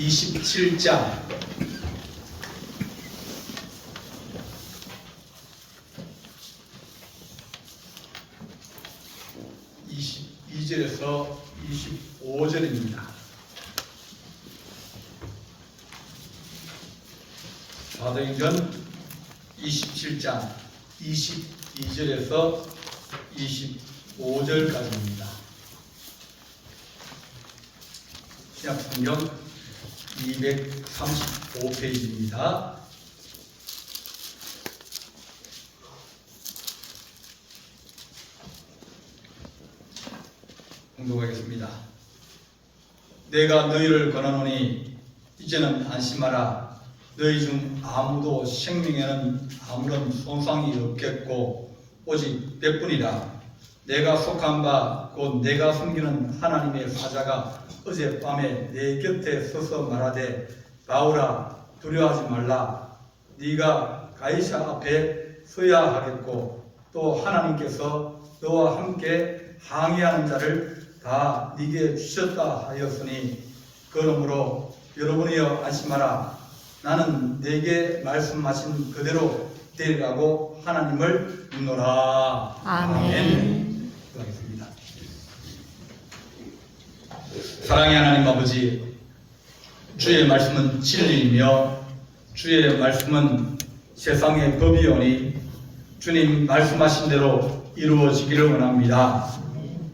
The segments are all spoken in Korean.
27장 22절에서 25절입니다. 사도행전 27장 22절에서 25절까지입니다. 신약성경 235페이지입니다. 공독하겠습니다. 내가 너희를 권하노니 이제는 안심하라. 너희 중 아무도 생명에는 아무런 손상이 없겠고 오직 백분이라. 내가 속한 바 곧 내가 섬기는 하나님의 사자가 어젯밤에 내 곁에 서서 말하되 바울아 두려워하지 말라. 네가 가이사 앞에 서야 하겠고 또 하나님께서 너와 함께 항해하는 자를 다 네게 주셨다 하였으니 그러므로 여러분이여 안심하라. 나는 내게 말씀하신 그대로 되리라고 하나님을 믿노라. 아멘. 기도하겠습니다. 사랑의 하나님 아버지, 주의 말씀은 진리이며 주의 말씀은 세상의 법이오니 주님 말씀하신 대로 이루어지기를 원합니다.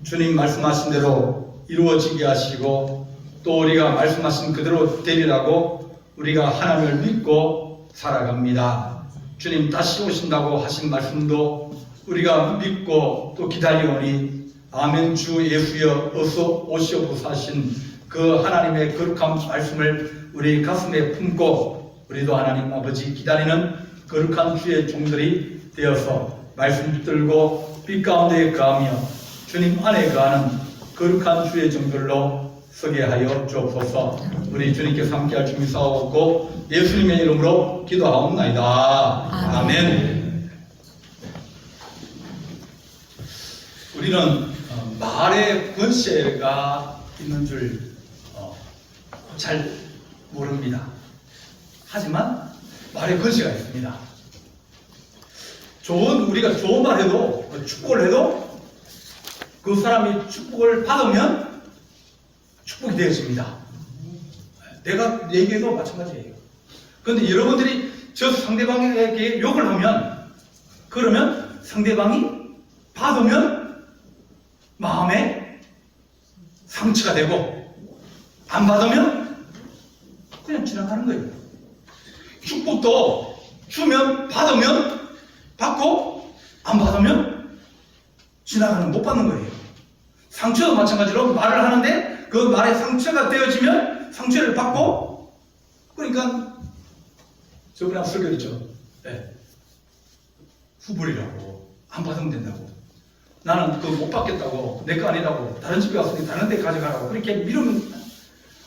주님 말씀하신 대로 이루어지게 하시고 또 우리가 말씀하신 그대로 되리라고 우리가 하나님을 믿고 살아갑니다. 주님 다시 오신다고 하신 말씀도 우리가 믿고 또 기다리오니 아멘. 주 예수여 어서 오시옵소서 하신 그 하나님의 거룩한 말씀을 우리 가슴에 품고 우리도 하나님 아버지 기다리는 거룩한 주의 종들이 되어서 말씀 붙들고 빛 가운데 거하며 주님 안에 거하는 거룩한 주의 종들로 서게 하여 주옵소서. 우리 주님께서 함께할 줄 믿사옵고 예수님의 이름으로 기도하옵나이다. 아멘. 우리는 말의 권세가 있는 줄 잘 모릅니다. 하지만 말의 권세가 있습니다. 우리가 좋은 말 해도 축복을 해도 그 사람이 축복을 받으면 축복이 되어집니다. 내가 얘기해도 마찬가지예요. 그런데 여러분들이 저 상대방에게 욕을 하면 그러면 상대방이 받으면 마음에 상처가 되고 안 받으면 그냥 지나가는 거예요. 축복도 주면 받으면 받고 안 받으면 지나가는 못 받는 거예요. 상처도 마찬가지로 말을 하는데 그 말에 상처가 되어지면 상처를 받고 그러니까 저번에 설교했죠. 네. 후불이라고 안 받으면 된다고. 나는 그거 못 받겠다고 내 거 아니라고 다른 집에 갔으니 다른 데 가져가라고 그렇게 미루면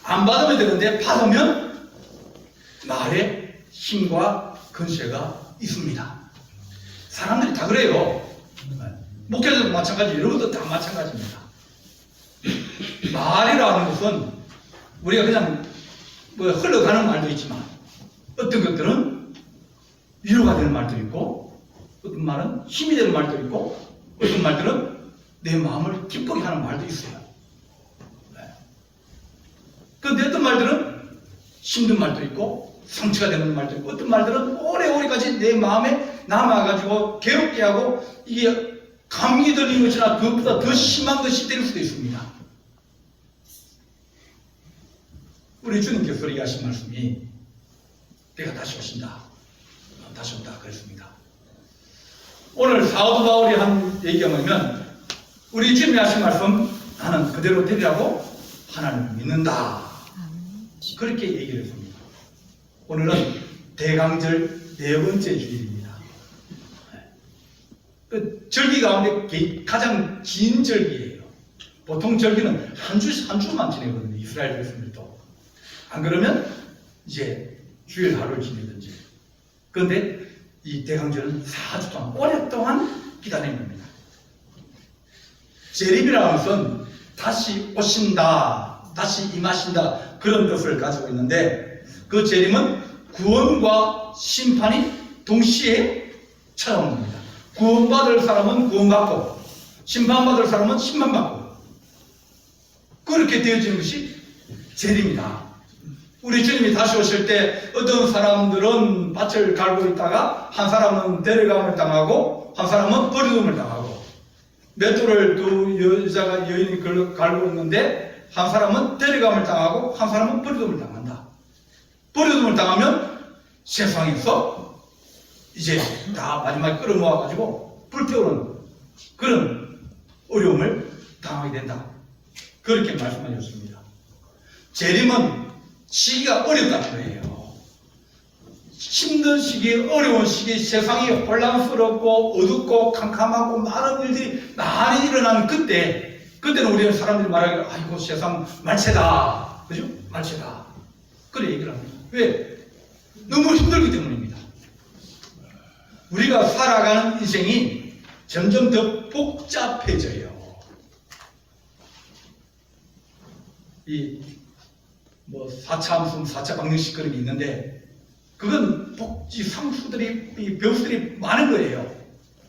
안 받으면 되는데 받으면 말에 힘과 근세가 있습니다. 사람들이 다 그래요. 목회자도 마찬가지, 여러분도 다 마찬가지입니다. 말이라는 것은 우리가 그냥 흘러가는 말도 있지만 어떤 것들은 위로가 되는 말도 있고 어떤 말은 힘이 되는 말도 있고 어떤 말들은 내 마음을 기쁘게 하는 말도 있어요. 그런데 어떤 말들은 힘든 말도 있고 상처가 되는 말도 있고 어떤 말들은 오래오래까지 내 마음에 남아가지고 괴롭게 하고 이게 감기 들리는 것이나 그것보다 더 심한 것이 될 수도 있습니다. 우리 주님께서 얘기하신 말씀이 내가 다시 오신다. 다시 온다 그랬습니다. 오늘 사도 바울이 한 얘기가 뭐냐면 우리 주님이 하신 말씀 나는 그대로 되리라고 하나님을 믿는다. 그렇게 얘기를 했습니다. 오늘은 대강절 네 번째 주일입니다. 그 절기 가운데 가장 긴 절기예요. 보통 절기는 한 주만 지내거든요. 이스라엘 백성들도. 안 그러면 이제 주일 하루를 지내든지. 그런데 이 대강절은 4주 동안 오랫동안 기다리는 겁니다. 재림이라는 것은 다시 오신다 다시 임하신다, 그런 뜻을 가지고 있는데, 그 재림은 구원과 심판이 동시에 찾아오는 겁니다. 구원받을 사람은 구원받고 심판받을 사람은 심판받고, 그렇게 되어지는 것이 재림이다. 우리 주님이 다시 오실 때 어떤 사람들은 밭을 갈고 있다가 한 사람은 데려감을 당하고 한 사람은 버림을 당하고, 맷돌을 두 여자가 여인이 갈고 있는데 한 사람은 데려감을 당하고 한 사람은 버림을 당한다. 버림을 당하면 세상에서 이제 다 마지막에 끌어모아가지고 불태우는 그런 어려움을 당하게 된다, 그렇게 말씀하셨습니다. 재림은 시기가 어렵다는 거예요. 힘든 시기, 어려운 시기, 세상이 혼란스럽고 어둡고 캄캄하고 많은 일들이 많이 일어나는 그때는 우리 사람들이 말하기를 아이고 세상 말체다, 그죠? 말체다, 그래 얘기를 합니다. 왜? 너무 힘들기 때문입니다. 우리가 살아가는 인생이 점점 더 복잡해져요. 뭐 4차 함수, 4차 방정식 그런 게 있는데, 그건 복지 상수들이, 벼수들이 많은 거예요.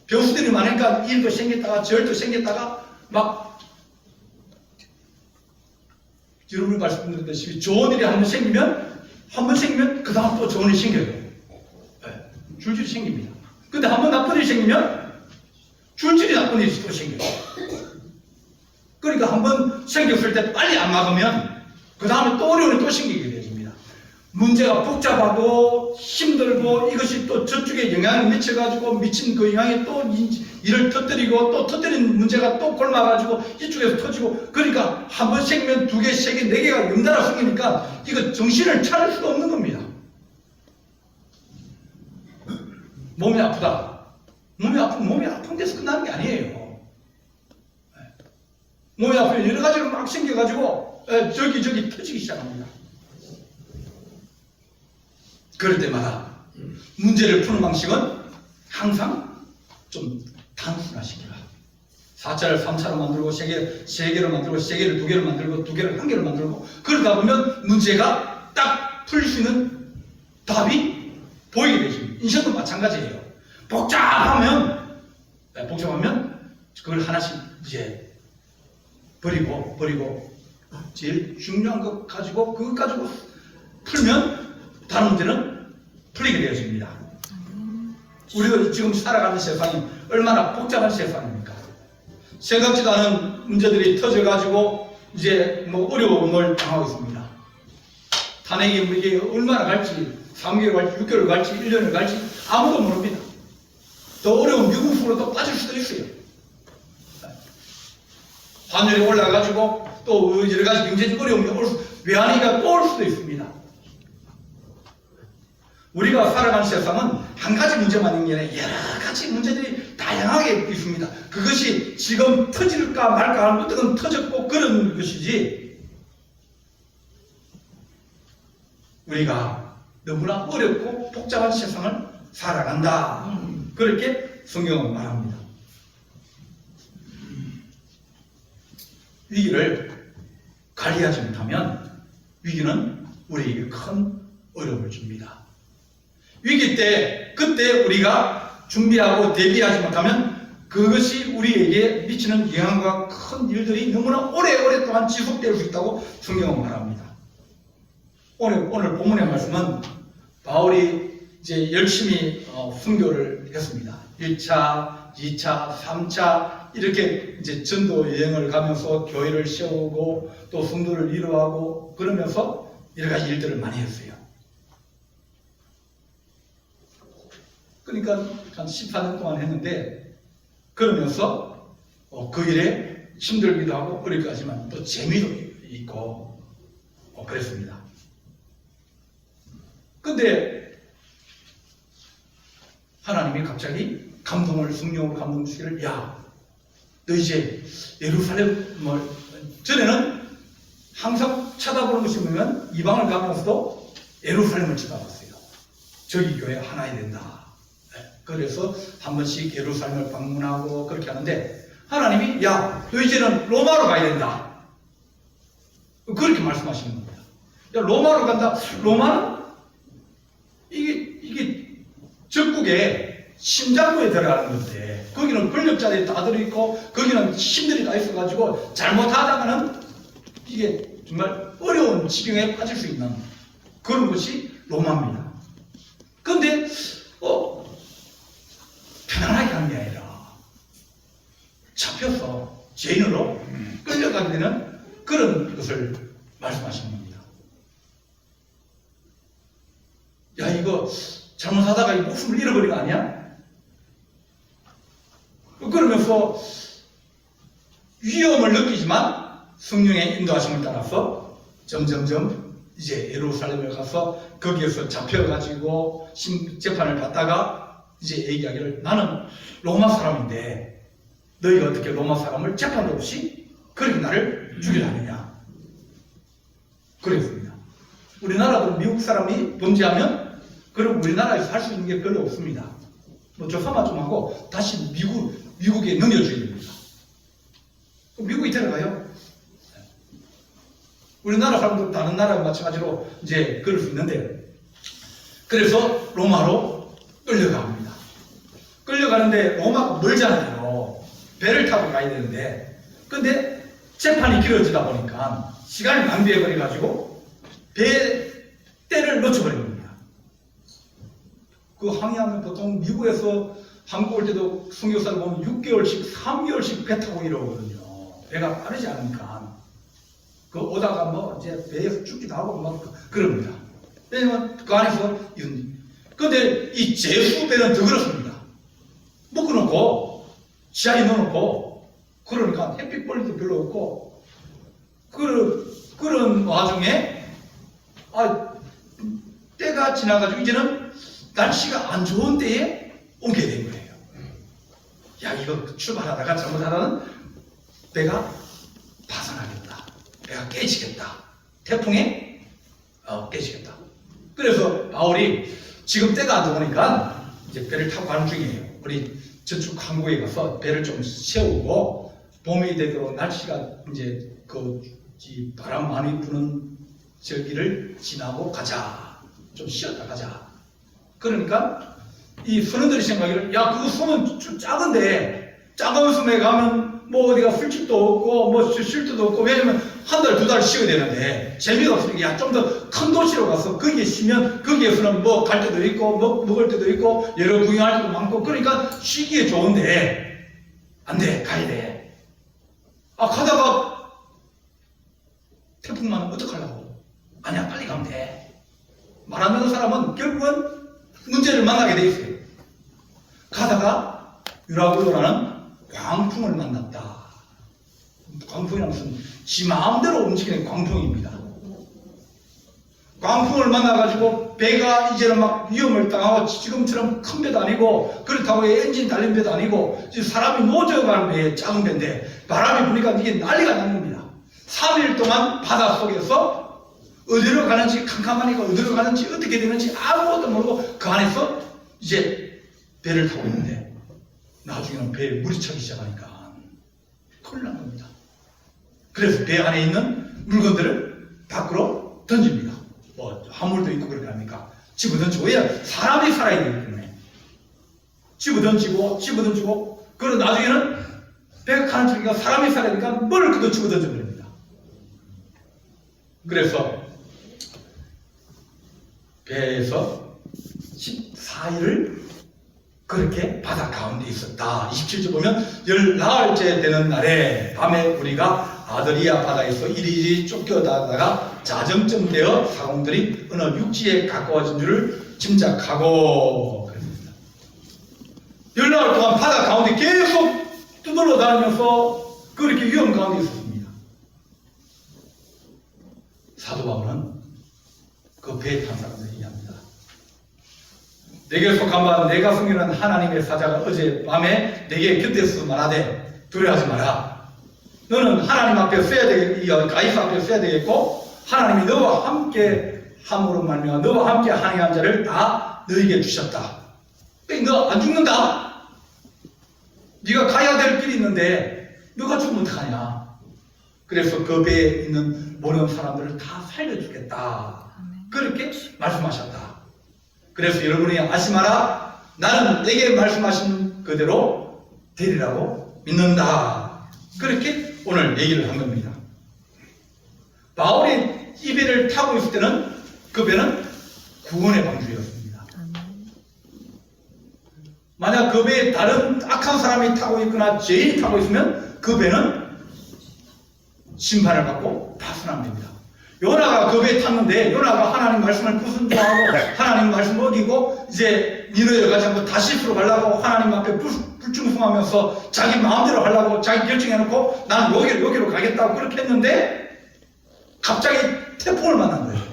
벼수들이 많으니까 일도 생겼다가 절도 생겼다가 막, 여러분이 말씀드렸듯이 좋은 일이 한 번 생기면 그 다음 또 좋은 일이 생겨요. 네, 줄줄이 생깁니다. 근데 한 번 나쁜 일이 생기면 줄줄이 나쁜 일이 또 생겨요. 그러니까 한 번 생겼을 때 빨리 안 막으면 그 다음에 또 어려운 일이 또 생기게 됩니다. 문제가 복잡하고 힘들고 이것이 또 저쪽에 영향을 미쳐가지고 미친 그 영향이 또 일을 터뜨리고 또 터뜨린 문제가 또 골마가지고 이쪽에서 터지고, 그러니까 한 번 생기면 두 개, 세 개, 네 개가 연달아 생기니까 이거 정신을 차릴 수가 없는 겁니다. 몸이 아프다. 몸이 아픈 데서 끝나는 게 아니에요. 몸이 아프면 여러 가지로 막 생겨가지고 저기 터지기 시작합니다. 그럴 때마다 문제를 푸는 방식은 항상 좀 단순화시키라. 4차를 3차로 만들고 세 개로 만들고 세 개를 두 개로 만들고 두 개를 한 개로 만들고, 그러다 보면 문제가 딱 풀릴 수 있는 답이 보이게 되십니다. 인생도 마찬가지예요. 복잡하면 그걸 하나씩 이제 버리고 제일 중요한 것 가지고 그것 가지고 풀면 다른 문제는 풀리게 되어집니다. 우리가 지금 살아가는 세상이 얼마나 복잡한 세상입니까? 생각지도 않은 문제들이 터져가지고 이제 뭐 어려움을 당하고 있습니다. 탄핵이 이게 얼마나 갈지, 3개월 갈지, 6개월 갈지, 1년을 갈지 아무도 모릅니다. 더 어려운 미국으로 또 빠질 수도 있어요. 환율이 올라가지고 또 여러 가지 경제적 어려움이 외환위기가 또 올 수도 있습니다. 우리가 살아가는 세상은 한 가지 문제만 있는 게 아니라 여러 가지 문제들이 다양하게 있습니다. 그것이 지금 터질까 말까 하는 것들은 터졌고 그런 것이지, 우리가 너무나 어렵고 복잡한 세상을 살아간다, 그렇게 성경은 말합니다. 위기를 관리하지 못하면 위기는 우리에게 큰 어려움을 줍니다. 위기 때, 그때 우리가 준비하고 대비하지 못하면 그것이 우리에게 미치는 영향과 큰 일들이 너무나 오랫동안 지속될 수 있다고 성경은 말합니다. 오늘 본문의 말씀은 바울이 이제 열심히 순교를 했습니다. 1차, 2차, 3차 이렇게 이제 전도 여행을 가면서 교회를 세우고 또 성도를 이루하고 그러면서 여러 가지 일들을 많이 했어요. 그러니까 한 14년 동안 했는데, 그러면서 그 일에 힘들기도 하고 어렵기도 하지만 또 재미도 있고 그랬습니다. 근데 하나님이 갑자기 성령으로 감동 주시기를, 야, 너 이제 예루살렘을, 전에는 항상 쳐다보는 것이 뭐냐면 이방을 가면서도 예루살렘을 쳐다봤어요. 저기 교회 하나 해야 된다. 그래서 한 번씩 예루살렘을 방문하고 그렇게 하는데, 하나님이 야, 너 이제는 로마로 가야 된다. 그렇게 말씀하시는 겁니다. 야, 로마로 간다. 로마는 이게 적국의 심장부에 들어가는 건데 거기는 권력자들이 다 들어있고 거기는 힘들이 다 있어가지고 잘못하다가는 이게 정말 어려운 지경에 빠질 수 있는 그런 것이 로마입니다. 그런데 편안하게 하는 게 아니라 잡혀서 죄인으로 끌려가게 되는 그런 것을 말씀하시는 겁니다. 야, 이거 잘못하다가 목숨을 잃어버린 거 아니야? 그러면서 위험을 느끼지만 성령의 인도하심을 따라서 점점점 이제 예루살렘에 가서 거기에서 잡혀가지고 재판을 받다가 이제 얘기하기를 나는 로마 사람인데 너희가 어떻게 로마 사람을 재판도 없이 그렇게 나를 죽이려느냐 그랬습니다. 우리나라도 미국 사람이 범죄하면 그럼 우리나라에서 할 수 있는 게 별로 없습니다. 뭐 조사만 좀 하고 다시 미국에 넘겨줘야 됩니다. 미국에 데려가요. 우리나라 사람도 다른 나라와 마찬가지로 이제 그럴 수 있는데 그래서 로마로 끌려갑니다. 끌려가는데 로마가 멀잖아요. 배를 타고 가야 되는데 근데 재판이 길어지다 보니까 시간이 낭비해버려가지고 배때를 놓쳐버린 겁니다. 그 항해하면 보통 미국에서 한국 올 때도 선교사를 보면 6개월씩 3개월씩 배 타고 이러거든요. 배가 빠르지 않으니까 그 오다가 뭐 이제 배에서 죽기도 하고 막 그럽니다. 왜냐면 그 안에서 근데 이 제수배는 더 그렇습니다. 묶어놓고 지하에 넣어놓고 그러니까 햇빛 벌리도 별로 없고 그런 와중에 때가 지나가지고 이제는 날씨가 안 좋은 때에 오게 된 거예요. 야, 이거 출발하다가 잘못하다는 배가 파산하겠다. 배가 깨지겠다. 태풍에 깨지겠다. 그래서 바울이 지금 때가 안 좋으니까 이제 배를 타고 가는 중이에요. 우리 저축 항구에 가서 배를 좀 세우고 봄이 되도록 날씨가 이제 바람 많이 부는 저기를 지나고 가자. 좀 쉬었다 가자. 그러니까 이 선원들이 생각하기를 야, 그거 섬은 좀 작은데 작은 섬에 가면 뭐 어디가 술집도 없고 뭐 쉴 데도 없고 왜냐면 한 달, 두 달 쉬어야 되는데 재미가 없으니까 야, 좀 더 큰 도시로 가서 거기에 쉬면 거기에서는 뭐 갈 데도 있고 뭐 먹을 데도 있고 여러 구경할 데도 많고 그러니까 쉬기에 좋은데 안 돼, 가야 돼. 가다가 태풍만 어떡하려고? 아니야, 빨리 가면 돼. 말하는 사람은 결국은 문제를 만나게 돼 있어요. 가다가 유라굴로라는 광풍을 만났다. 광풍이란 무슨 지 마음대로 움직이는 광풍입니다. 광풍을 만나가지고 배가 이제는 막 위험을 당하고 지금처럼 큰 배도 아니고 그렇다고 엔진 달린 배도 아니고 사람이 노져가는 배에 작은 배인데 바람이 부니까 이게 난리가 난 겁니다. 3일 동안 바닷속에서 어디로 가는지 캄캄하니까 어디로 가는지 어떻게 되는지 아무것도 모르고 그 안에서 이제 배를 타고 있는데 나중에는 배에 물이 차기 시작하니까 큰일 난 겁니다. 그래서 배 안에 있는 물건들을 밖으로 던집니다. 뭐 화물도 있고 그렇게 합니까? 집어던지고 왜 사람이 살아야 되기 때문에 집어던지고 그리고 나중에는 배가 가는 쪽이니까 사람이 살아야 되니까 뭐를 그도 집어던져버립니다. 그래서 배에서 14일을 그렇게 바다 가운데 있었다. 27절 보면 14일째 되는 날에 밤에 우리가 아드리아 바다에서 이리저리 쫓겨다가 자정쯤 되어 사공들이 어느 육지에 가까워진 줄을 짐작하고 그랬습니다. 14일 동안 바다 가운데 계속 두들러 다니면서 그렇게 위험 가운데 있었습니다. 사도 바울은 그 배에 탄 사람들 얘기합니다. 내게 속한 바 내가 섬기는 하나님의 사자가 어제 밤에 내게 곁에서 말하되 두려워하지 마라. 너는 하나님 앞에 써야 되겠고 가이사 앞에 써야 되겠고 하나님이 너와 함께 함으로 말미암아 너와 함께 항해한 자를 다 너에게 주셨다. 너 안 죽는다. 네가 가야 될 길이 있는데 너가 죽으면 어떡하냐. 그래서 그 배에 있는 모든 사람들을 다 살려주겠다. 그렇게 말씀하셨다. 그래서 여러분이 아시 마라. 나는 내게 말씀하신 그대로 되리라고 믿는다. 그렇게 오늘 얘기를 한 겁니다. 바울이 이 배를 타고 있을 때는 그 배는 구원의 방주였습니다. 만약 그 배에 다른 악한 사람이 타고 있거나 죄인이 타고 있으면 그 배는 심판을 받고 파손합니다. 요나가 그 배에 탔는데 요나가 하나님 말씀을 불순종하고 하나님 말씀을 어기고 이제 니느웨를 가지 않고 다시스로 가려고 하나님 앞에 불충성하면서 자기 마음대로 하려고 자기 결정해놓고 나는 여기로 가겠다고 그렇게 했는데 갑자기 태풍을 만난 거예요.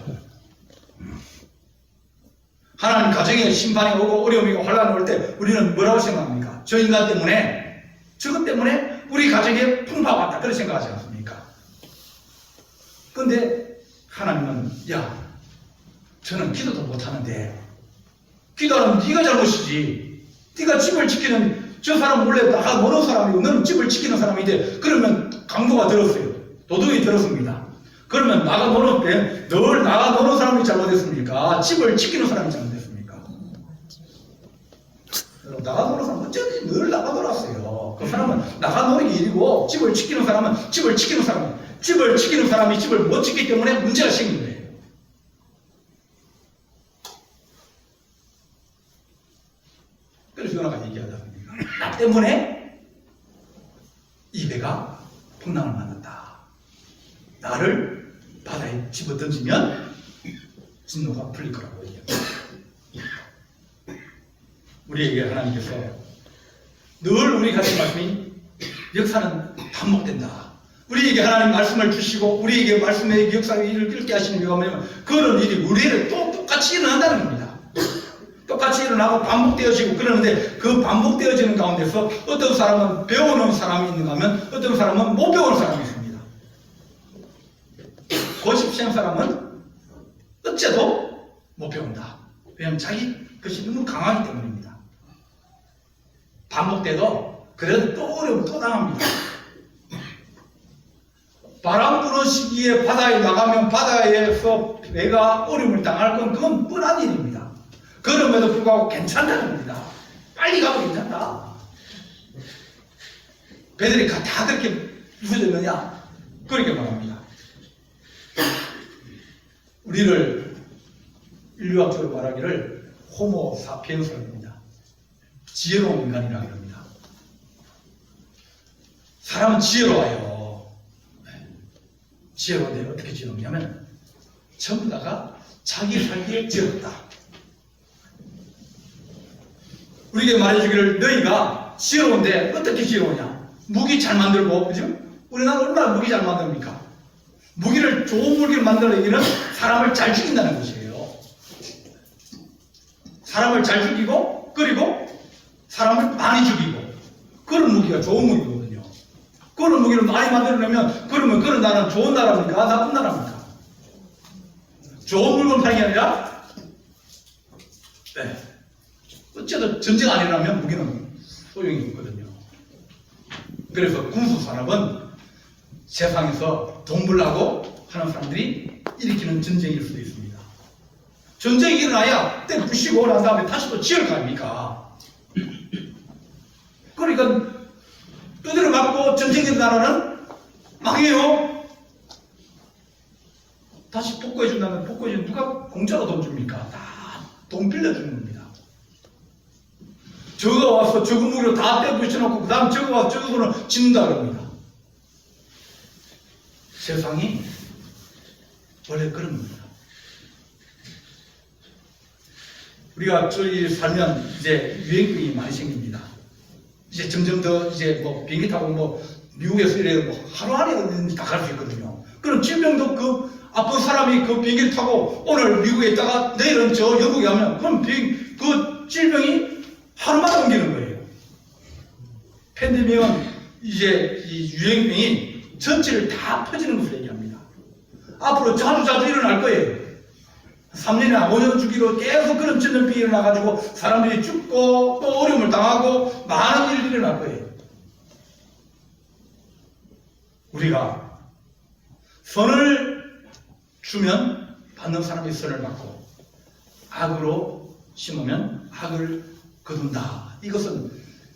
하나님 가정에 심판이 오고 어려움이 오고 환란이 올 때 우리는 뭐라고 생각합니까? 저 인간 때문에 저것 때문에 우리 가정에 풍파가 왔다 그렇게 생각하지 않습니까? 근데 하나님은 야 저는 기도도 못하는데 기도하는 네가 잘못이지. 네가 집을 지키는 저 사람 원래 나가 노는 사람이고 너는 집을 지키는 사람인데 그러면 강도가 들었어요. 도둑이 들었습니다. 그러면 나가 노는 때 늘 나가 노는 사람이 잘못했습니까? 집을 지키는 사람이 잘못했습니까? 나가 노는 사람은 어쨌든 늘 나가 놀았어요. 그 사람은 나가 노는 게 일이고 집을 지키는 사람은 집을 지키는 사람이 집을 지키는 사람이 집을 못 지키기 때문에 문제가 생긴 거예요. 그래서 요나가 얘기하다 보니까 나 때문에 이 배가 풍랑을 만났다. 나를 바다에 집어 던지면 진노가 풀릴 거라고 얘기합니다. 우리에게 하나님께서 늘 우리 가진 말씀이 역사는 반복된다. 우리에게 하나님 말씀을 주시고 우리에게 말씀의 역사의 일을 읽게 하시는 이유가 뭐냐면 그런 일이 우리에게 똑같이 일어난다는 겁니다. 똑같이 일어나고 반복되어지고 그러는데 그 반복되어지는 가운데서 어떤 사람은 배우는 사람이 있는가 하면 어떤 사람은 못 배우는 사람이 있습니다. 고집시한 사람은 어째도 못 배운다. 왜냐하면 자기 것이 너무 강하기 때문입니다. 반복돼도 그래도 또 어려움 또 당합니다. 바람 부는 시기에 바다에 나가면 바다에서 배가 어려움을 당할 건 그건 뻔한 일입니다. 그럼에도 불구하고 괜찮다는 겁니다. 빨리 가도 괜찮다. 배들이 다 그렇게 부서졌느냐? 그렇게 말합니다. 우리를 인류학적으로 말하기를 호모 사피엔스라고 합니다. 지혜로운 인간이라고 합니다. 사람은 지혜로워요. 지혜로운데 어떻게 지혜롭냐면 전부 다가 자기 살기에 지혜롭다. 우리에게 말해주기를 너희가 지혜로운데 어떻게 지혜로우냐? 무기 잘 만들고, 그죠? 우리나라 얼마나 무기 잘 만듭니까? 무기를, 좋은 무기를 만드는 얘기는 사람을 잘 죽인다는 것이에요. 사람을 잘 죽이고, 그리고 사람을 많이 죽이고, 그런 무기가 좋은 무기거든요. 그런 무기를 많이 만들어내면, 그러면 그런 나라는 좋은 나라입니까? 나쁜 나라입니까? 좋은 물건 파는 게 아니라, 네. 어째도 전쟁 안 일어나면 무기는 소용이 없거든요. 그래서 군수 산업은 세상에서 돈 벌라고 하는 사람들이 일으키는 전쟁일 수도 있습니다. 전쟁이 일어나야 때 부시고 난 다음에 다시 또 지을 거 아닙니까? 그러니까 두드려 맞고 전쟁이 일어나는 망해요. 다시 복구해준다면 복구해주면 누가 공짜로 돈 줍니까? 다 돈 빌려주는 겁니다. 저거 와서 저거 무기로 다 떼부셔놓고 그 다음 저거 와서 저거 돈을 짓는다 그럽니다. 세상이 원래 그런 겁니다. 우리가 저기 살면 이제 유행병이 많이 생깁니다. 이제 점점 더 이제 뭐 비행기 타고 뭐 미국에서 이래 뭐 하루 안에 다 갈 수 있거든요. 그럼 질병도 그 아픈 사람이 그 비행기를 타고 오늘 미국에 있다가 내일은 저 영국에 가면 그럼 그 질병이 하루마다 옮기는 거예요. 팬데믹은 이제 이 유행병이 전체를 다 퍼지는 것을 얘기합니다. 앞으로 자주 일어날 거예요. 3년이나 5년 주기로 계속 그런 전염병이 일어나가지고 사람들이 죽고 또 어려움을 당하고 많은 일이 일어날 거예요. 우리가 선을 주면 받는 사람이 선을 받고 악으로 심으면 악을 거둔다. 이것은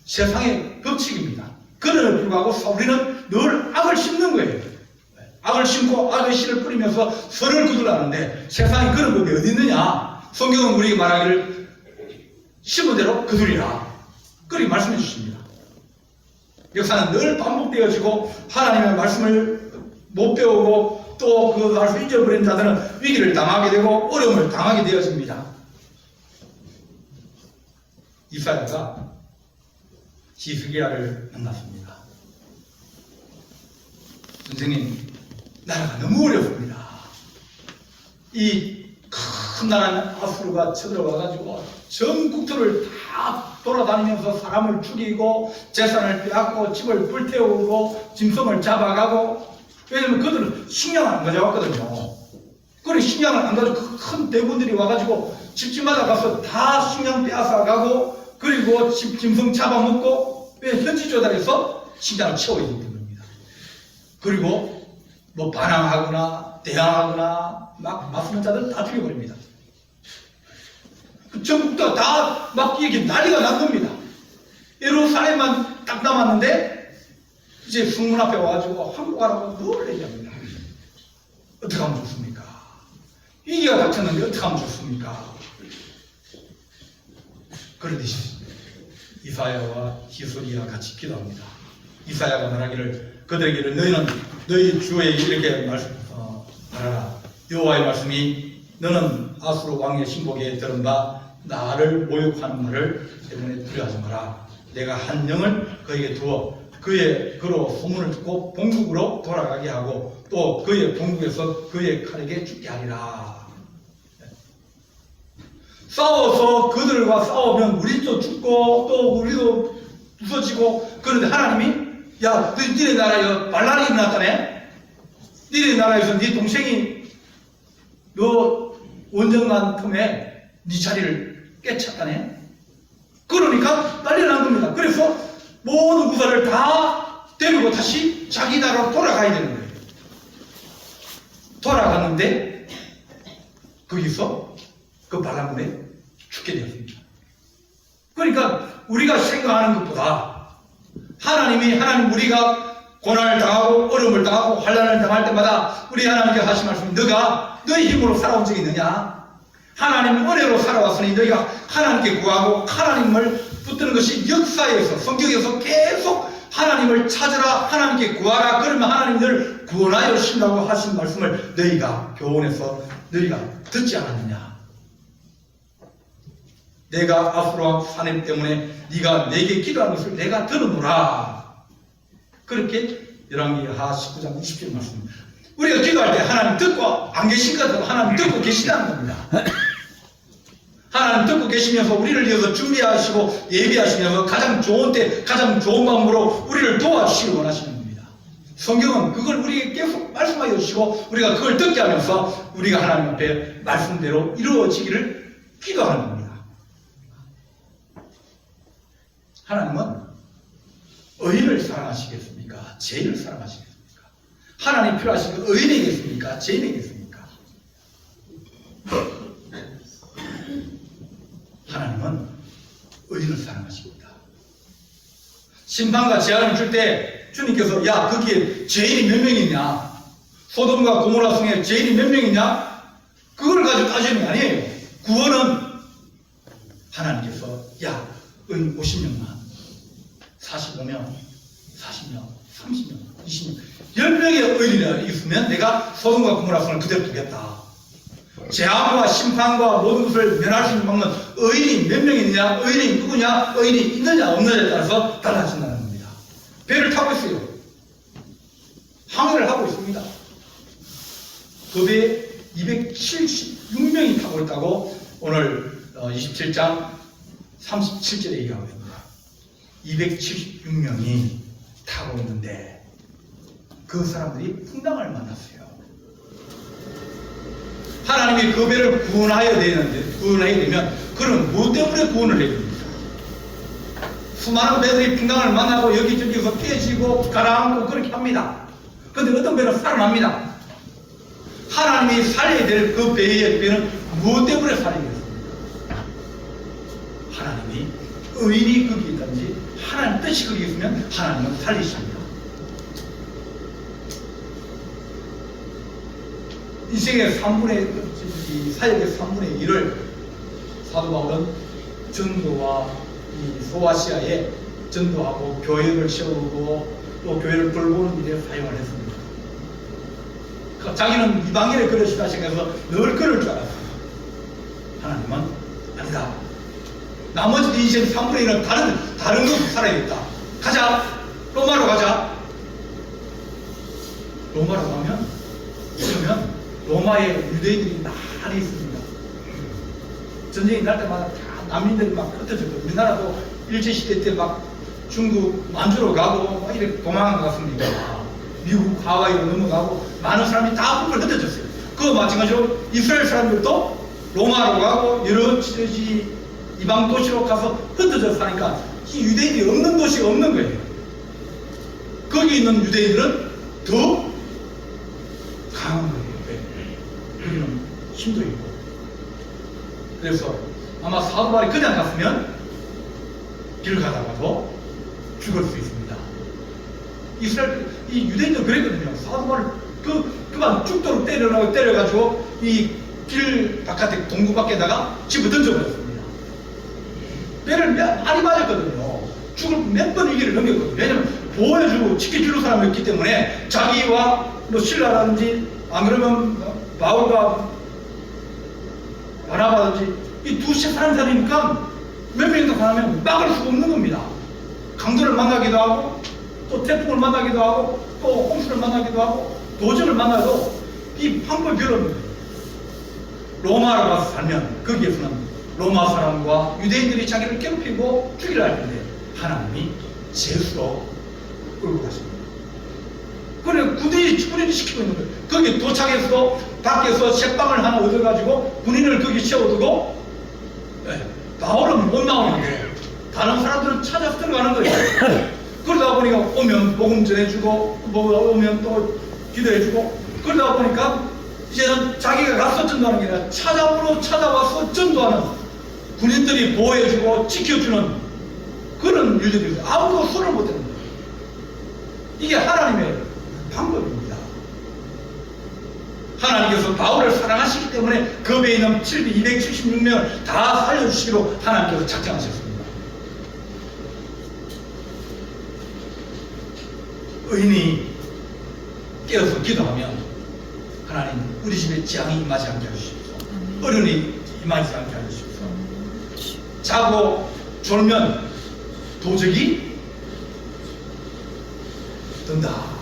세상의 법칙입니다. 그럼에도 불구하고 우리는 늘 악을 심는 거예요. 악을 심고 악의 씨를 뿌리면서 선을 거두려는데 세상에 그런 법이 어디 있느냐? 성경은 우리에게 말하기를 심은 대로 거두리라. 그렇게 말씀해 주십니다. 역사는 늘 반복되어지고 하나님의 말씀을 못 배우고 또 그 말씀을 잊어버린 자들은 위기를 당하게 되고 어려움을 당하게 되어집니다. 이사야가 히스기야를 만났습니다. 선생님, 나라가 너무 어렵습니다. 이 큰 나라는 아수르가 쳐들어와가지고 전 국토를 다 돌아다니면서 사람을 죽이고 재산을 빼앗고 집을 불태우고 짐승을 잡아가고, 왜냐면 그들은 식량을 안 가져왔거든요. 그래 식량을 안 가지고 그 큰 대군들이 와가지고 집집마다 가서 다 식량 빼앗아가고 그리고 짐승 잡아먹고, 왜 현지 조달해서 식량을 채워야 되기 때문입니다. 그리고 뭐 반항하거나 대항하거나 막 맞서는 자들 다 죽여버립니다. 그 전국도 다 막 이렇게 난리가 난 겁니다. 예루살렘만 딱 남았는데 이제 성문 앞에 와가지고 항복하라고 늘 얘기합니다. 어떻게 하면 좋습니까? 위기가 닥쳤는데 어떻게 하면 좋습니까? 그러듯이 이사야와 히스기야가 같이 기도합니다. 이사야가 말하기를 그들에게 너희는 너희 주에 이렇게 말하라. 여호와의 말씀이 너는 아수르 왕의 신복에 들은 바 나를 모욕하는 말을 때문에 두려워하지 마라. 내가 한 영을 그에게 두어 그로 소문을 듣고 본국으로 돌아가게 하고 또 그의 본국에서 그의 칼에게 죽게 하리라. 싸워서 그들과 싸우면 우리도 죽고 또 우리도 부서지고, 그런데 하나님이 야, 니네 나라에 반란이 일어났다네? 니네 나라에서 네 동생이 너 원정한 틈에 네 자리를 깨쳤다네? 그러니까 난리 난 겁니다. 그래서 모든 군사를 다 데리고 다시 자기 나라로 돌아가야 되는 거예요. 돌아갔는데 거기서 그 반란군에 죽게 되었습니다. 그러니까 우리가 생각하는 것보다 하나님 우리가 고난을 당하고 어려움을 당하고 환난을 당할 때마다 우리 하나님께 하신 말씀이 너가 너의 힘으로 살아온 적이 있느냐? 하나님의 은혜로 살아왔으니 너희가 하나님께 구하고 하나님을 붙드는 것이 역사에서 성경에서 계속 하나님을 찾으라, 하나님께 구하라. 그러면 하나님 늘 구원하여 주신다고 하신 말씀을 너희가 교훈해서 너희가 듣지 않았느냐? 내가 아수르 왕 사냄 때문에 네가 내게 기도하는 것을 내가 들었노라. 그렇게 열왕기하 19장 20절 말씀입니다. 우리가 기도할 때 하나님 듣고 안 계신 것 같아도 하나님 듣고 계시다는 겁니다. 하나님 듣고 계시면서 우리를 위해서 준비하시고 예비하시면서 가장 좋은 때 가장 좋은 방법으로 우리를 도와주시길 원하시는 겁니다. 성경은 그걸 우리에게 계속 말씀하여 주시고 우리가 그걸 듣게 하면서 우리가 하나님 앞에 말씀대로 이루어지기를 기도하는 겁니다. 하나님은 의인을 사랑하시겠습니까? 죄인을 사랑하시겠습니까? 하나님 필요하신 건 의인이겠습니까? 죄인이겠습니까? 하나님은 의인을 사랑하십니다. 심판과 재앙을 줄 때 주님께서 야 거기에 죄인이 몇 명이냐, 소돔과 고모라 성에 죄인이 몇 명이냐, 그걸 가지고 따지는 게 아니에요. 구원은 하나님께서 야 의인 50명만, 45명, 40명, 30명, 20명, 10명의 의인이 있으면 내가 소돔과 고모라 성을 그대로 두겠다. 재앙과 심판과 모든 것을 면할 수 있는 방법은 의인이 몇 명 있느냐, 의인이 누구냐, 의인이 있느냐 없느냐에 따라서 달라진다는 겁니다. 배를 타고 있어요. 항해를 하고 있습니다. 그 배에 276명이 타고 있다고 오늘 27장 37절에 얘기하고 있습니다. 276명이 타고 있는데 그 사람들이 풍랑을 만났어요. 하나님이 그 배를 구원해야 되면 그는 무엇 때문에 구원을 해야 됩니까? 수많은 배들이 풍랑을 만나고 여기저기서 깨지고 가라앉고 그렇게 합니다. 그런데 어떤 배는 살아납니다. 하나님이 살려야 될 그 배의 배는 무엇 때문에 살리겠습니까? 하나님이 의인이 거기 있든지 하나님 뜻이 거기 있으면 하나님은 살리십니다. 인생의 3분의 이 사역의 3분의 1을 사도 바울은 전도와 이 소아시아에 전도하고 교회를 세우고 또 교회를 돌보는 일에 사용을 했습니다. 자기는 이방인의 그릇이다 생각해서 늘 그럴 줄 알았어요. 하나님은 아니다. 나머지 인생 3분의 1은 다른 것으로 살아야겠다. 가자. 로마로 가자. 로마로 가면 그러면 로마에 유대인들이 많이 있습니다. 전쟁이 날 때마다 다 난민들이 막 흩어졌고 우리나라도 일제시대 때 막 중국 만주로 가고 막 이렇게 도망간 것 같습니다. 미국 하와이로 넘어가고 많은 사람이 다 북을 흩어졌어요. 그 마찬가지로 이스라엘 사람들도 로마로 가고 여러 이방 도시로 가서 흩어져 사니까 이 유대인이 없는 도시가 없는 거예요. 거기 있는 유대인들은 더 강한 거예요. 여기는 힘도 있고. 그래서 아마 사도 바울이 그냥 갔으면 길 가다가도 죽을 수 있습니다. 이스라엘 이 유대인들 그랬거든요. 사도 바울 그만 죽도록 때려가지고 이 길 바깥에 동구 밖에다가 집어 던져버렸습니다. 배를 많이 맞았거든요. 죽을 몇 번 이 길을 넘겼거든요. 왜냐면 보호해주고 지켜줄 사람이 없기 때문에 자기와 뭐 신라라든지 안 그러면 바울과 바나바든지 이 두 사람이니까 몇 명이나 가면 막을 수가 없는 겁니다. 강도를 만나기도 하고 또 태풍을 만나기도 하고 또 홍수를 만나기도 하고 도전을 만나도 이 방법이 별로 없는 거예요. 로마로 가서 살면 거기에서는 로마 사람과 유대인들이 자기를 괴롭히고 죽이려 할 텐데 하나님이 제수로 끌고 가십니다. 그래 군인이 시키고 있는 거예요. 거기 도착해서 밖에서 책방을 하나 얻어가지고 군인을 거기 세워두고 바울은 못 나오는데 다른 사람들은 찾아서 들어가는 거예요. 그러다 보니까 오면 복음 전해주고 오면 또 기도해주고 그러다 보니까 이제는 자기가 가서 전도하는 게 아니라 찾아와서 전도하는 군인들이 보호해주고 지켜주는 그런 일들이 아무도 손을 못 대는 거예요. 이게 하나님의 방법입니다. 하나님께서 바울을 사랑하시기 때문에 그 배에 있는 276명을 다 살려주시기로 하나님께서 작정하셨습니다. 의인이 깨어서 기도하면 하나님 우리 집에 재앙이 임하지 않게 하시옵소서. 어른이 임하지 않게 하시옵소서. 자고 졸면 도적이 든다.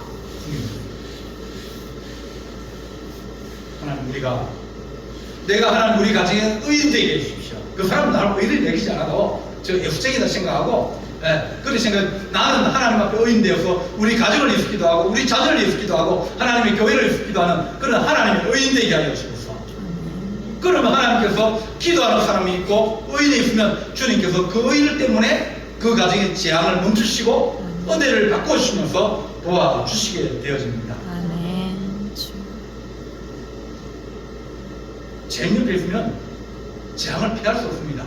하나님 내가 하나님 우리 가정에 의인 되게 해주십시오. 그 사람은 나를 의인을 여기지 않아도 저 예수적이다 생각하고 그렇게 나는 하나님 앞에 의인 되어서 우리 가정을 예수기도 하고 우리 자녀를 예수기도 하고 하나님의 교회를 예수기도 하는 그런 하나님의 의인 되게 하여 주옵소서. 그러면 하나님께서 기도하는 사람이 있고 의인이 있으면 주님께서 그 의인 때문에 그 가정의 재앙을 멈추시고 은혜를 바꿔주시면서 도와주시게 되어집니다. 죄인 옆에 있으면 재앙을 피할 수 없습니다.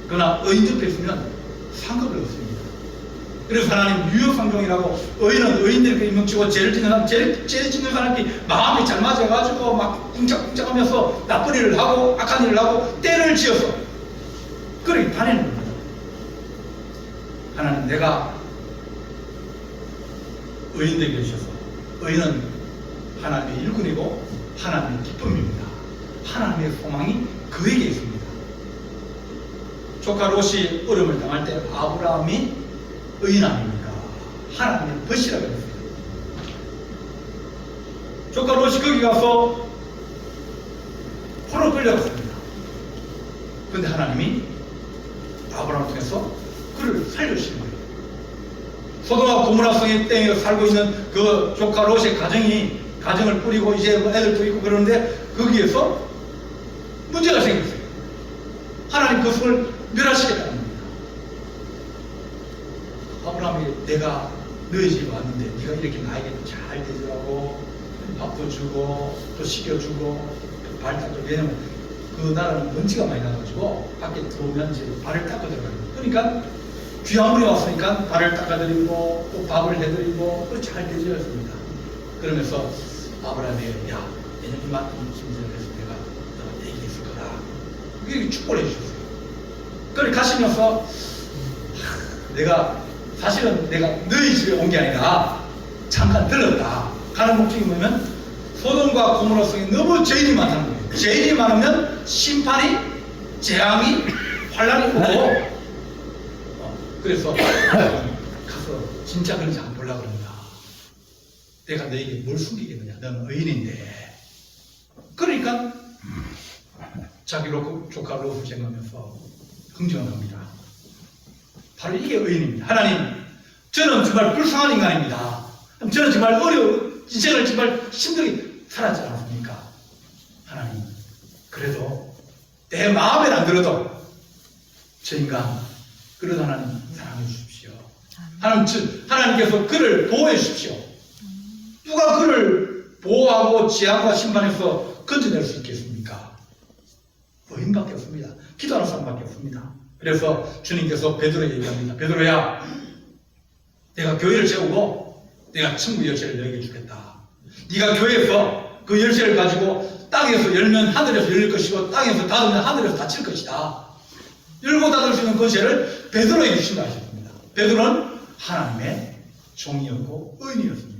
그러나 의인 옆에 있으면 상급이 없습니다. 그래서 하나님 유효상종이라고 의인은 의인들에게 임명치고 죄를 짓는 사람, 죄를 짓는 사람이 마음이 잘 맞아가지고 막 쿵짝쿵짝하면서 나쁜 일을 하고 악한 일을 하고 때를 지어서 그렇게 다니는 겁니다. 하나님 내가 의인 되게 해주셔서 의인은 하나님의 일꾼이고 하나님의 기쁨입니다. 하나님의 소망이 그에게 있습니다. 조카 롯이 어려움을 당할 때 아브라함이 의인 아닙니까? 하나님의 벗이라고 했습니다. 조카 롯이 거기 가서 포로 끌려갔습니다. 그런데 하나님이 아브라함을 통해서 그를 살려주신 거예요. 소돔과 고모라성의 땅에 살고 있는 그 조카 롯의 가정을 꾸리고 이제 애들도 있고 그러는데 거기에서 문제가 생겼어요. 하나님 그 성을 멸하시겠다는 겁니다. 아브라함이 내가 너희 집에 왔는데 네가 이렇게 나에게 잘 대접하고 밥도 주고 또 씻겨주고 발 닦고. 왜냐면 그 나라는 먼지가 많이 나가지고 밖에 들어오면 이제 발을 닦아 들어가요. 그러니까 귀한 분이 왔으니까 발을 닦아드리고 또 밥을 해드리고 또 잘 대접했습니다. 그러면서 아브라함이 야 내년 이만큼 힘들어 해서 내가 너한테 얘기했을 거다. 그게 축복을 해주셨어요. 그래 가시면서 내가 사실은 내가 너희 집에 온 게 아니라 잠깐 들렀다. 가는 목적이 뭐냐면 소돔과 고모라 속에 너무 죄인이 많다는 거예요. 죄인이 많으면 심판이, 재앙이, 환란이 오고 그래서 가서 진짜 그런지 안 보려고 그런다. 내가 너에게 뭘 숨기겠느냐. 너는 의인인데. 그러니까 자기 조카 롯을 생각하면서 흥정을 합니다. 바로 이게 의인입니다. 하나님, 저는 정말 불쌍한 인간입니다. 저는 정말 인생을 정말 힘들게 살았지 않았습니까? 하나님, 그래도 내 마음에 안 들어도 저 인간, 그래도 하나님 사랑해 주십시오. 하나님께서 그를 보호해 주십시오. 누가 그를 보호하고 재앙과 심판에서 건져낼 수 있겠습니까? 의인밖에 없습니다. 기도하는 사람밖에 없습니다. 그래서 주님께서 베드로에게 얘기합니다. 베드로야, 내가 교회를 세우고 내가 천국 열쇠를 너에게 주겠다. 네가 교회에서 그 열쇠를 가지고 땅에서 열면 하늘에서 열릴 것이고 땅에서 닫으면 하늘에서 닫힐 것이다. 열고 닫을 수 있는 그 죄를 베드로에게 주신다 하셨습니다. 베드로는 하나님의 종이었고 의인이었습니다.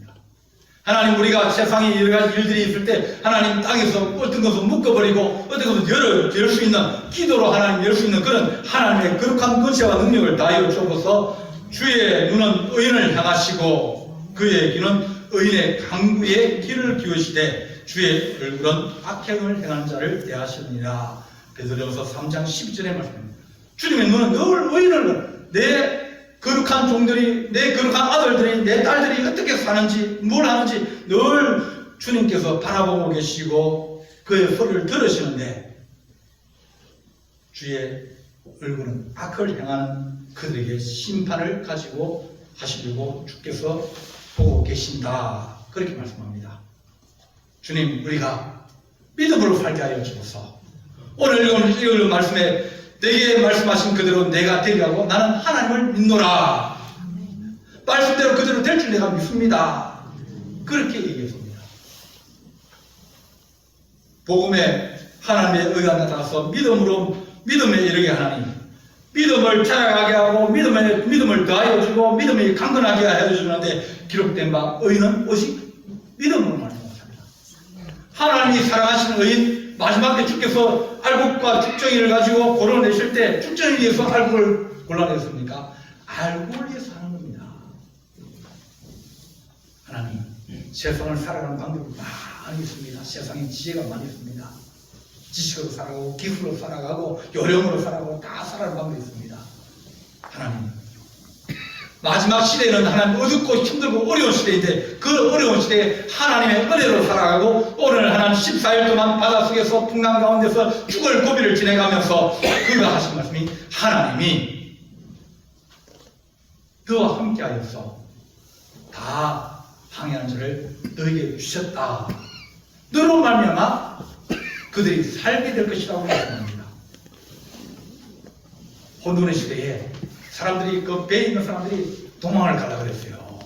하나님, 우리가 세상에 여러 가지 일들이 있을 때 하나님 땅에서 어떤 것은 묶어버리고 어떤 것은 열 수 있는, 기도로 하나님 열 수 있는 그런 하나님의 거룩한 권세와 능력을 다하여 주옵소서. 주의 눈은 의인을 향하시고 그의 귀는 의인의 강구에 귀를 기울이시되 주의 얼굴은 악행을 행하는 자를 대하시느니라. 베드로전서 3장 12절의 말씀입니다. 주님의 눈은 늘 의인을, 내 거룩한 종들이, 내 거룩한 아들들이, 내 딸들이 어떻게 사는지, 뭘 하는지 늘 주님께서 바라보고 계시고 그의 소리를 들으시는데 주의 얼굴은 악을 행하는 그들에게 심판을 가지고 하시려고 주께서 보고 계신다. 그렇게 말씀합니다. 주님, 우리가 믿음으로 살게 하여 주소서. 오늘 읽은 말씀에 내게 말씀하신 그대로 내가 되리라고 나는 하나님을 믿노라. 말씀대로 그대로 될 줄 내가 믿습니다. 그렇게 얘기했습니다. 복음에 하나님의 의가 나타나서 믿음에 이르게 하나니 믿음을 자라가게 하고 믿음을 더하여 주고 믿음이 강건하게 하여 주는데 기록된 바 의인은 오직 믿음으로 말씀하십니다. 하나님이 사랑하시는 의인, 마지막에 주께서 알곡과 죽정이를 가지고 골라내실 때 죽정이 위해서 알곡을 골라냈습니까? 알곡을 위해서 하는 겁니다. 하나님, 세상을 살아가는 방법이 많이 있습니다. 세상에 지혜가 많이 있습니다. 지식으로 살아가고 기술로 살아가고 요령으로 살아가고 다 살아가는 방법이 있습니다. 하나님, 마지막 시대는 하나님 어둡고 힘들고 어려운 시대인데 그 어려운 시대에 하나님의 은혜로 살아가고 오늘 하나님 14일 동안 바닷속에서 풍랑 가운데서 죽을 고비를 지내가면서 그가 하신 말씀이 하나님이 너와 함께하여서 다 항해하는 자를 너에게 주셨다. 너로 말미암아 그들이 살게 될 것이라고 말씀합니다. 혼돈의 시대에 사람들이 그 배에 있는 사람들이 도망을 가려고 그랬어요.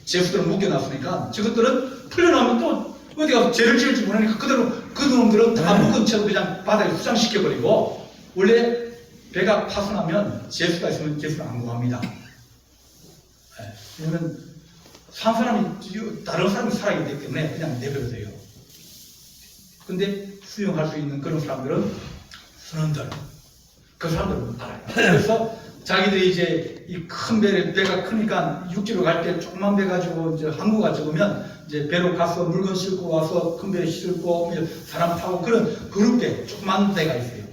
죄수들은 묶여놨으니까 저것들은 풀려나오면 또 어디 가서 죄를 지을지 모르니까 그대로 그 놈들은 다 묶은 채로 그냥 바다에 수장시켜버리고 원래 배가 파손하면 죄수가 있으면 죄수는 안 구합니다. 왜냐면 산 사람이 다른 사람이 살아있기 되기 때문에 그냥 내버려둬요. 근데 수용할 수 있는 그런 사람들은 선원들, 그 사람들은 알아요. 그래서 자기들이 이제 이 큰 배가 크니까 육지로 갈 때 조그만 배 가지고 이제 항구가 적으면 이제 배로 가서 물건 싣고 와서 큰 배를 싣고 사람 타고 그런 그룹배, 조그만 배가 있어요.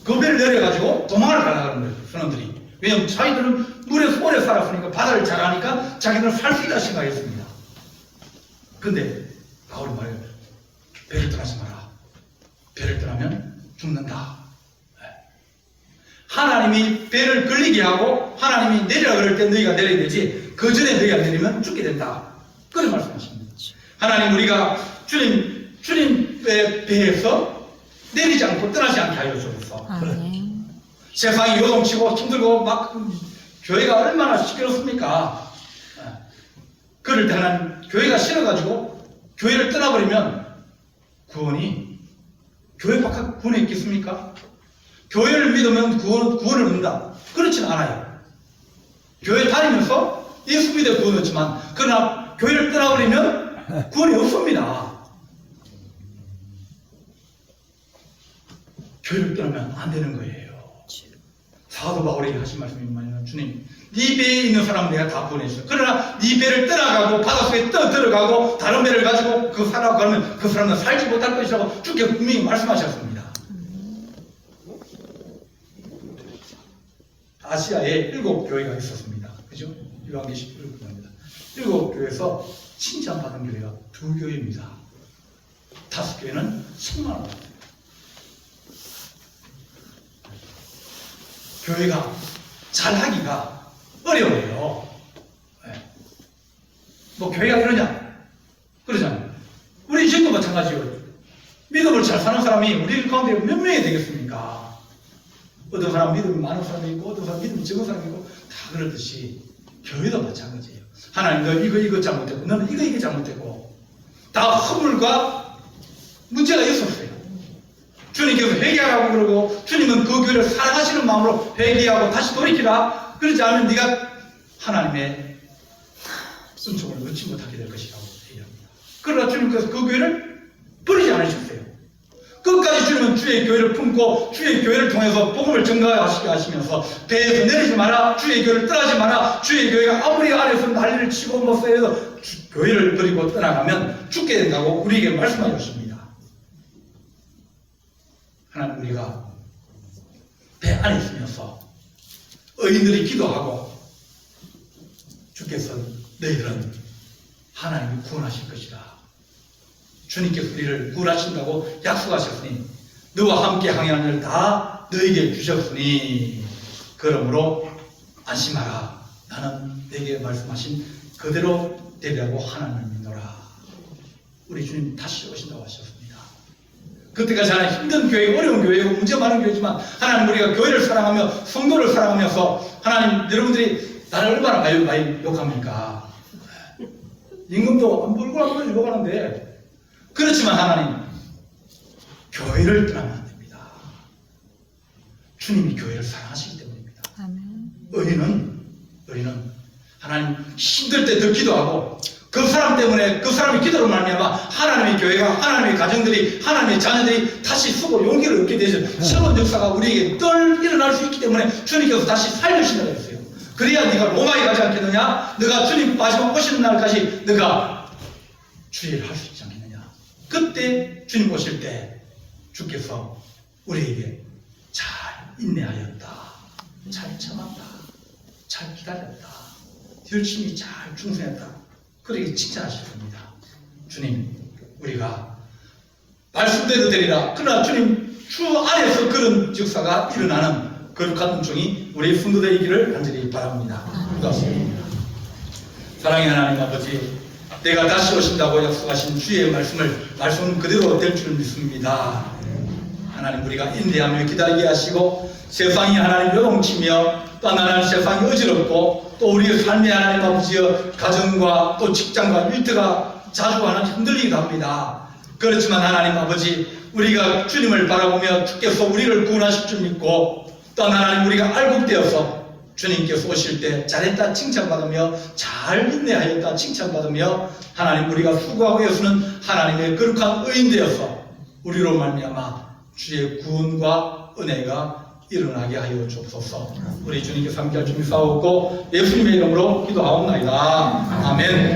그 배를 내려가지고 도망을 가려고 하는 거예요, 선원들이. 왜냐면 자기들은 물에서 오래 살았으니까 바다를 잘 아니까 자기들은 살 수 있다 생각했습니다. 근데 바울이 말해요. 배를 떠나지 마라. 배를 떠나면 죽는다. 하나님이 배를 끌리게 하고 하나님이 내리라 그럴 때 너희가 내려야 되지 그 전에 너희가 내리면 죽게 된다. 그런 말씀하십니다. 하나님 우리가 주님의 배에서 내리지 않고 떠나지 않게 하여 주옵소서. 아멘. 세상이 요동치고 힘들고 막 교회가 얼마나 시끄럽습니까? 그럴 때 하나님 교회가 싫어가지고 교회를 떠나버리면 구원이 교회 밖에 구원이 있겠습니까? 교회를 믿으면 구원을 얻는다. 그렇지는 않아요. 교회 다니면서 예수 믿어 구원을 얻지만 그러나 교회를 떠나버리면 구원이 없습니다. 교회를 떠나면 안 되는 거예요. 사도 바울이 하신 말씀이 뭐냐면 주님 네 배에 있는 사람은 내가 다 구원했어. 그러나 네 배를 떠나가고 바닷속에 들어가고 다른 배를 가지고 그 사람하고 가면 그 사람은 살지 못할 것이라고 주께서 분명히 말씀하셨습니다. 아시아에 7교회가 있었습니다. 그죠? 요한계시록 7교회입니다. 7교회에서 칭찬받은 교회가 2교회입니다. 5교회는 10만 원. 교회가 잘하기가 어려워요. 네. 뭐 교회가 이러냐? 그러잖아요. 우리 지금도 마찬가지요. 믿음을 잘 사는 사람이 우리 가운데 몇 명이 되겠습니까? 어떤 사람 믿음이 많은 사람이 있고 어떤 사람 믿음이 적은 사람이 있고 다 그렇듯이 교회도 마찬가지예요. 하나님 너 이거 잘못했고 너는 이거 잘못했고 다 허물과 문제가 있었어요. 주님께서 회개하라고 그러고 주님은 그 교회를 사랑하시는 마음으로 회개하고 다시 돌이키라. 그러지 않으면 네가 하나님의 은총을 얻지 못하게 될 것이라고 얘기합니다. 그러나 주님께서 그 교회를 버리지 않으셨어요. 끝까지 주님은 주의 교회를 품고 주의 교회를 통해서 복음을 전가하시게 하시면서 배에서 내리지 마라. 주의 교회를 떠나지 마라. 주의 교회가 아무리 안에서 난리를 치고 뭐 써도 교회를 버리고 떠나가면 죽게 된다고 우리에게 말씀해 주십니다. 하나님 우리가 배 안에 있으면서 의인들이 기도하고 주께서 너희들은 하나님이 구원하실 것이다. 주님께서 우리를 구원하신다고 약속하셨으니 너와 함께 항해하는 일을 다 너에게 주셨으니 그러므로 안심하라. 나는 내게 말씀하신 그대로 되리라고 하나님을 믿노라. 우리 주님 다시 오신다고 하셨습니다. 그때까지 하나님 힘든 교회, 어려운 교회고 문제 많은 교회지만 하나님 우리가 교회를 사랑하며 성도를 사랑하면서 하나님 여러분들이 나를 얼마나 많이 욕합니까? 임금도 안 벌고 욕하는데 그렇지만 하나님 교회를 떠나면 안 됩니다. 주님이 교회를 사랑하시기 때문입니다. 아멘. 의인은 하나님 힘들 때 더 기도하고 그 사람 때문에 그 사람이 기도로 말미암아 하나님의 교회가 하나님의 가정들이 하나님의 자녀들이 다시 쓰고 용기를 얻게 되죠. 새로운 역사가 우리에게 늘 일어날 수 있기 때문에 주님께서 다시 살려주신다고 했어요. 그래야 네가 로마에 가지 않겠느냐? 네가 주님 마지막 오시는 날까지 네가 주의를 할 수 있지 않겠느냐? 그때 주님 오실 때 주께서 우리에게 잘 인내하였다, 잘 참았다, 잘 기다렸다, 열심히 잘 충성했다, 그렇게 칭찬하실 겁니다. 주님, 우리가 말씀대로 되리라. 그러나 주님 주 안에서 그런 역사가 일어나는 거룩한 은총이 우리 성도되기를 간절히 바랍니다. 기도하겠습니다. 사랑의 하나님 아버지, 내가 다시 오신다고 약속하신 주의 말씀은 그대로 될 줄 믿습니다. 하나님 우리가 인내하며 기다리게 하시고 세상이 하나님 요동치며 또 하나님 세상이 어지럽고 또 우리의 삶의 하나님 아버지여 가정과 또 직장과 일터가 자주 하나님 흔들리기도 합니다. 그렇지만 하나님 아버지 우리가 주님을 바라보며 주께서 우리를 구원하실 줄 믿고 또 하나님 우리가 알곡되어서 주님께서 오실 때 잘했다 칭찬받으며 잘 인내하였다 칭찬받으며 하나님 우리가 수고하고 애쓰는 하나님의 거룩한 의인 되어서 우리로 말미암아 주의 구원과 은혜가 일어나게 하여 주옵소서. 우리 주님께서 함께할 주님 싸우고 예수님의 이름으로 기도하옵나이다. 아멘.